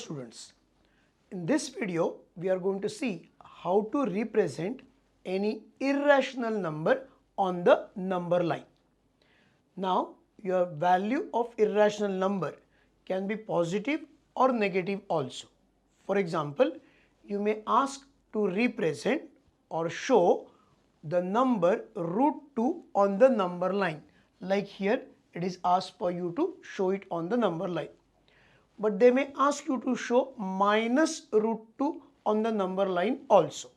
students, in this video we are going to see how to represent any irrational number on the number line. Now your value of irrational number can be positive or negative also. For example, you may ask to represent or show the number root 2 on the number line. Like here it is asked for you to show it on the number line. But they may ask you to show minus root 2 on the number line also.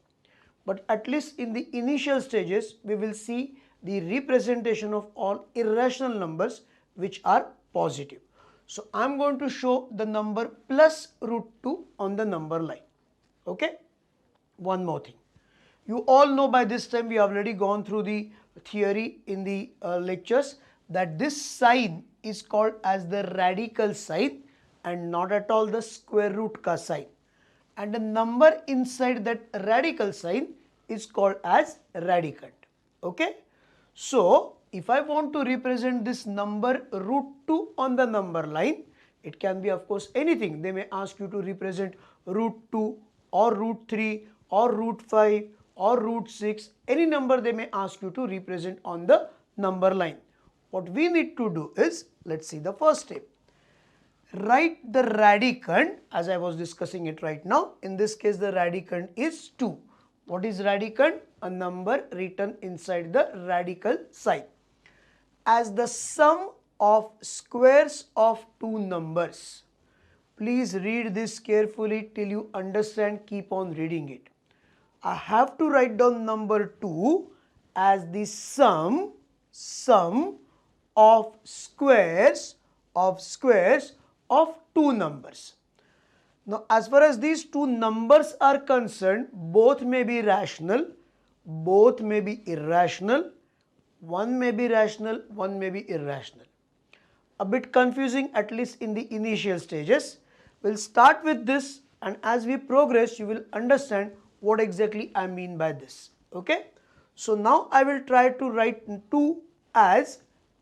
But at least in the initial stages we will see the representation of all irrational numbers which are positive. So I am going to show the number plus root 2 on the number line. Okay. One more thing. You all know by this time we have already gone through the theory in the lectures that this sign is called as the radical sign and not at all the square root ka sign. And the number inside that radical sign is called as radicand. Okay. So if I want to represent this number root 2 on the number line, it can be of course anything. They may ask you to represent root 2 or root 3 or root 5 or root 6, any number they may ask you to represent on the number line. What we need to do is, let's see the first step. Write the radicand as I was discussing it right now. In this case the radicand is 2. What is radicand? A number written inside the radical sign as the sum of squares of two numbers. Please read this carefully till you understand, keep on reading it. I have to write down number 2 as the sum of squares of two numbers. Now as far as these two numbers are concerned, both may be rational, both may be irrational, one may be rational, one may be irrational. A bit confusing at least in the initial stages. We'll start with this and as we progress you will understand what exactly I mean by this. Okay. So now I will try to write 2 as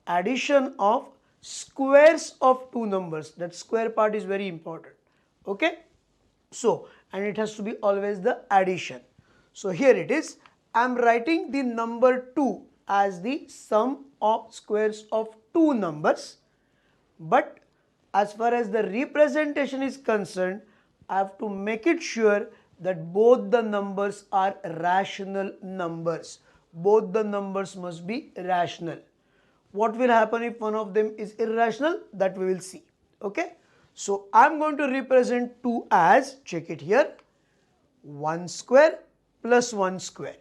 addition of squares of two numbers. That square part is very important. Okay. So and it has to be always the addition. So here it is. I am writing the number 2 as the sum of squares of two numbers. But as far as the representation is concerned, I have to make it sure that both the numbers are rational numbers. Both the numbers must be rational. What will happen if one of them is irrational? That we will see. Okay. So I am going to represent 2 as, check it here, 1 square plus 1 square.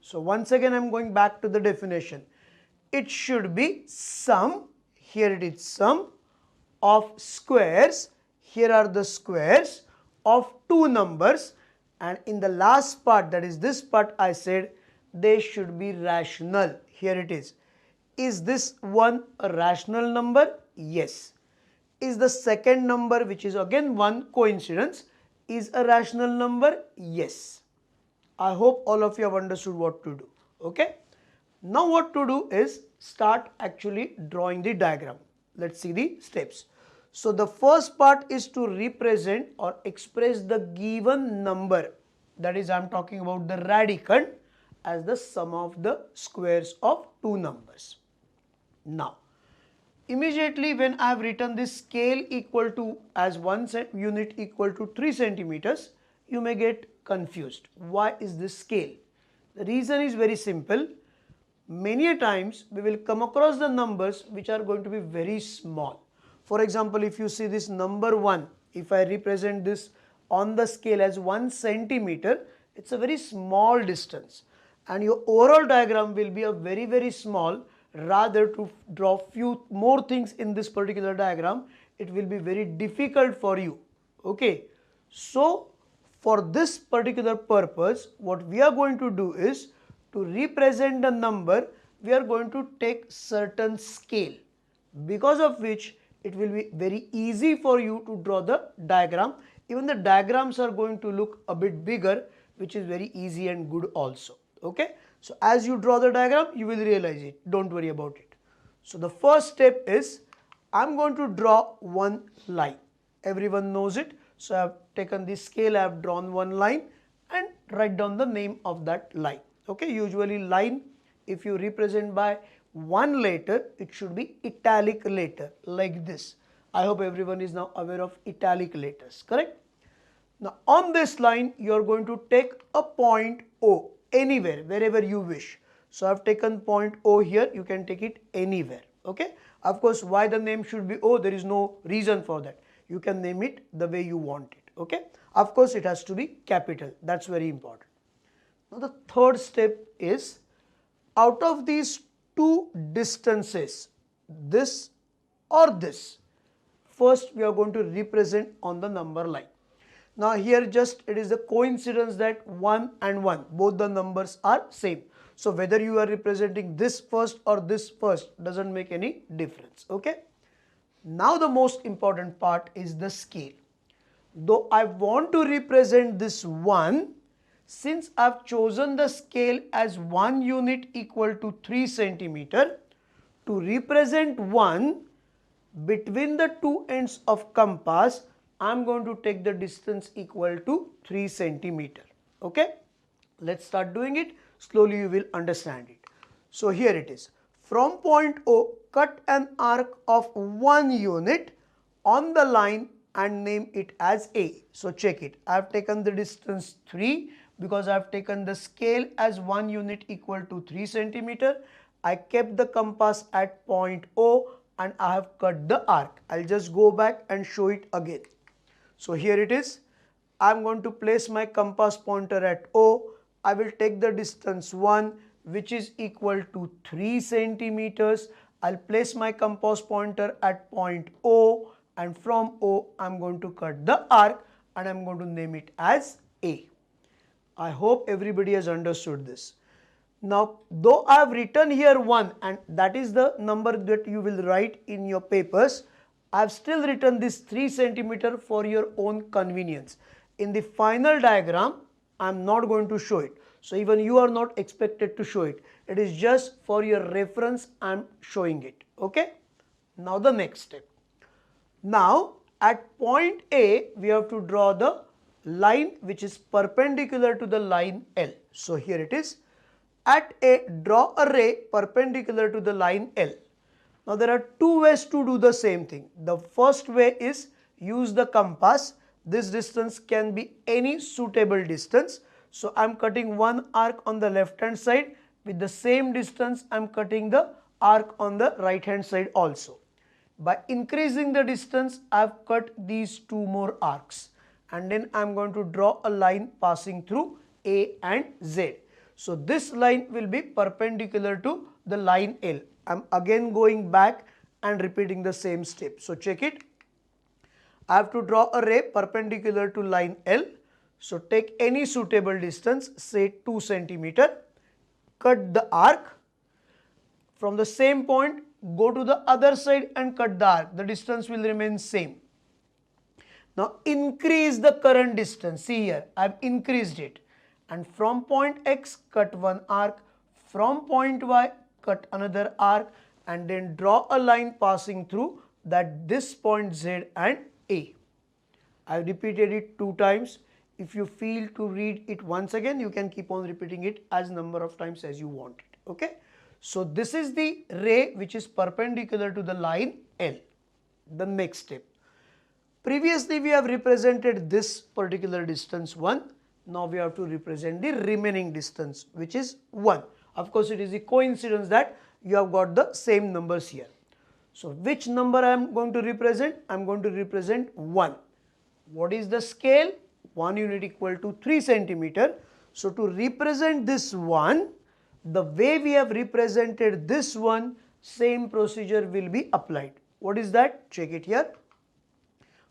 So once again I am going back to the definition. It should be sum, here it is sum of squares, here are the squares of two numbers, and in the last part, that is this part, I said they should be rational. Here it is. Is this one a rational number? Yes. Is the second number, which is again one coincidence, is a rational number? Yes. I hope all of you have understood what to do. Okay. Now what to do is start actually drawing the diagram. Let's see the steps. So the first part is to represent or express the given number, that is I am talking about the radicand, as the sum of the squares of two numbers. Now immediately when I have written this scale equal to as 1 unit equal to 3 centimeters, you may get confused. Why is this scale? The reason is very simple. Many a times we will come across the numbers which are going to be very small. For example, if you see this number 1, if I represent this on the scale as 1 centimeter, it's a very small distance and your overall diagram will be a very small. Rather to draw few more things in this particular diagram, it will be very difficult for you. Okay. So for this particular purpose, what we are going to do is to represent the number, we are going to take certain scale, because of which it will be very easy for you to draw the diagram. Even the diagrams are going to look a bit bigger, which is very easy and good also. Okay. So as you draw the diagram, you will realize it. Don't worry about it. So the first step is I am going to draw one line. Everyone knows it. So I have taken the scale, I have drawn one line and write down the name of that line. Okay, usually line, if you represent by one letter, it should be italic letter like this. I hope everyone is now aware of italic letters, correct? Now on this line, you are going to take a point O anywhere, wherever you wish. So I have taken point O here, you can take it anywhere. Okay, of course, why the name should be O, there is no reason for that. You can name it the way you want it. Okay, of course it has to be capital, that's very important. Now the third step is, out of these two distances, this or this, first we are going to represent on the number line. Now here just it is a coincidence that 1 and 1, both the numbers are same. So whether you are representing this first or this first doesn't make any difference. Okay. Now the most important part is the scale. Though I want to represent this 1, since I have chosen the scale as 1 unit equal to 3 centimeter, to represent 1 between the two ends of compass, I am going to take the distance equal to 3 centimeter. Okay, let's start doing it. Slowly you will understand it. So here it is. From point O, cut an arc of 1 unit on the line and name it as A. So check it. I have taken the distance 3 because I have taken the scale as 1 unit equal to 3 centimeter. I kept the compass at point O and I have cut the arc. I'll just go back and show it again. So here it is. I'm going to place my compass pointer at O. I will take the distance 1, which is equal to 3 centimeters. I'll place my compass pointer at point O, and from O I'm going to cut the arc and I'm going to name it as A. I hope everybody has understood this. Now, though I have written here 1 and that is the number that you will write in your papers, I have still written this 3 centimeter for your own convenience. In the final diagram, I am not going to show it. So even you are not expected to show it. It is just for your reference I am showing it. Okay. Now the next step. Now at point A, we have to draw the line which is perpendicular to the line L. So here it is. At A, draw a ray perpendicular to the line L. Now there are two ways to do the same thing. The first way is use the compass. This distance can be any suitable distance. So I am cutting one arc on the left hand side. With the same distance I am cutting the arc on the right hand side also. By increasing the distance I have cut these two more arcs. And then I am going to draw a line passing through A and Z. So this line will be perpendicular to the line L. I am again going back and repeating the same step. So check it. I have to draw a ray perpendicular to line L. So take any suitable distance, say 2 centimeter. Cut the arc. From the same point, go to the other side and cut the arc. The distance will remain same. Now increase the current distance. See here, I have increased it. And from point X, cut one arc. From point Y, cut another arc. And then draw a line passing through this point Z and A. I have repeated it 2 times. If you feel to read it once again, you can keep on repeating it as number of times as you want it. Okay. So this is the ray which is perpendicular to the line L. The next step. Previously we have represented this particular distance 1. Now we have to represent the remaining distance which is 1. Of course it is a coincidence that you have got the same numbers here. So which number I am going to represent? I am going to represent 1. What is the scale? 1 unit equal to 3 centimeter. So to represent this 1, the way we have represented this one, same procedure will be applied. What is that? Check it here.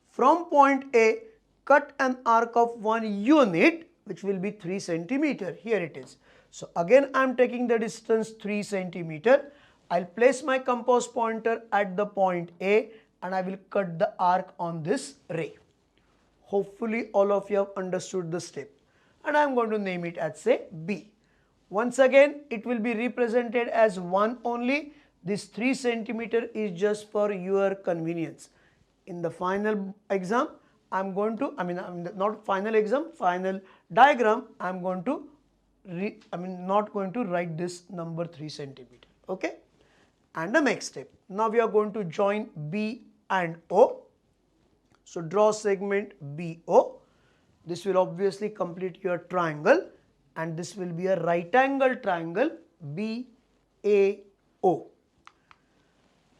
From point A, cut an arc of 1 unit which will be 3 centimeter. Here it is. So again I am taking the distance 3 centimeter. I will place my compass pointer at the point A and I will cut the arc on this ray. Hopefully all of you have understood the step. And I am going to name it as say B. Once again it will be represented as 1 only. This 3 centimeter is just for your convenience. In the final exam I'm going to, not final exam, final diagram, I'm going to, not going to write this number 3 centimeter. Okay. And the next step, now we are going to join B and O. So draw segment BO. This will obviously complete your triangle, and this will be a right angle triangle BAO.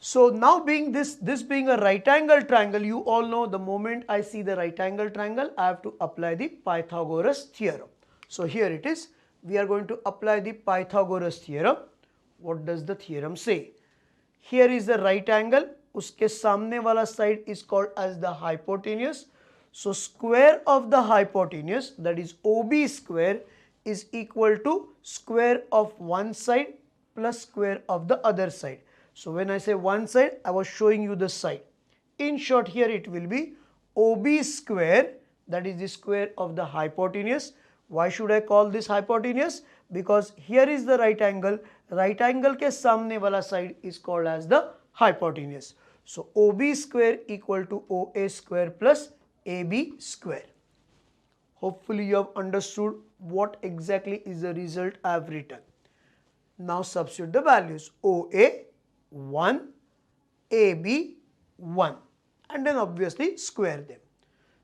So now being this being a right angle triangle, you all know the moment I see the right angle triangle, I have to apply the Pythagoras theorem. So here it is. We are going to apply the Pythagoras theorem. What does the theorem say? Here is the right angle. Uske samne wala side is called as the hypotenuse. So square of the hypotenuse, that is OB square, is equal to square of one side plus square of the other side. So when I say one side, I was showing you the side. In short, here it will be OB square, that is the square of the hypotenuse. Why should I call this hypotenuse? Because here is the right angle. Right angle ke samne wala side is called as the hypotenuse. So OB square equal to OA square plus AB square. Hopefully you have understood what exactly is the result I have written. Now substitute the values. OA 1, AB 1, and then obviously square them.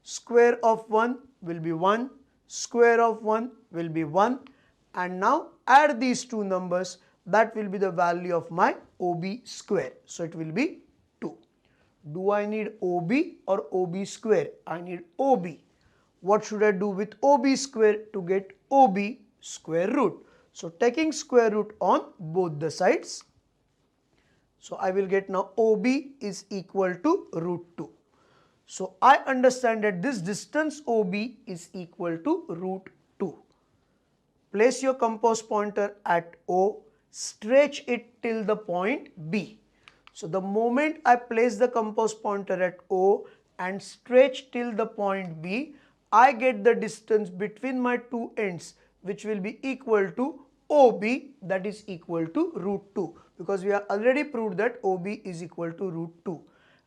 Square of 1 will be 1, square of 1 will be 1, and now add these two numbers. That will be the value of my OB square. So it will be 2. Do I need OB or OB square? I need OB. What should I do with OB square to get OB square root? So taking square root on both the sides. So I will get now OB is equal to root 2. So I understand that this distance OB is equal to root 2. Place your compass pointer at O, stretch it till the point B. So the moment I place the compass pointer at O and stretch till the point B, I get the distance between my two ends, which will be equal to OB, that is equal to root 2, because we have already proved that OB is equal to root 2.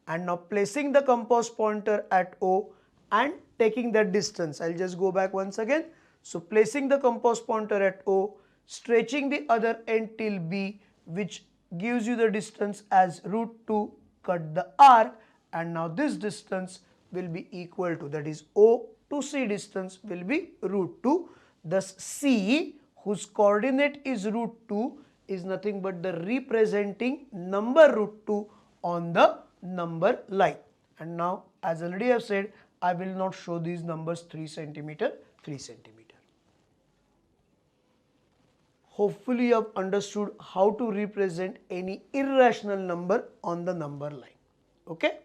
And now placing the compass pointer at O and taking that distance, I'll just go back once again. So placing the compass pointer at O, stretching the other end till B, which gives you the distance as root 2, cut the arc, and now this distance will be equal to, that is O to C distance will be root 2. Thus C, whose coordinate is root 2, is nothing but the representing number root 2 on the number line. And now, as already I have said, I will not show these numbers 3 centimeter, 3 centimeter. Hopefully you have understood how to represent any irrational number on the number line. Okay.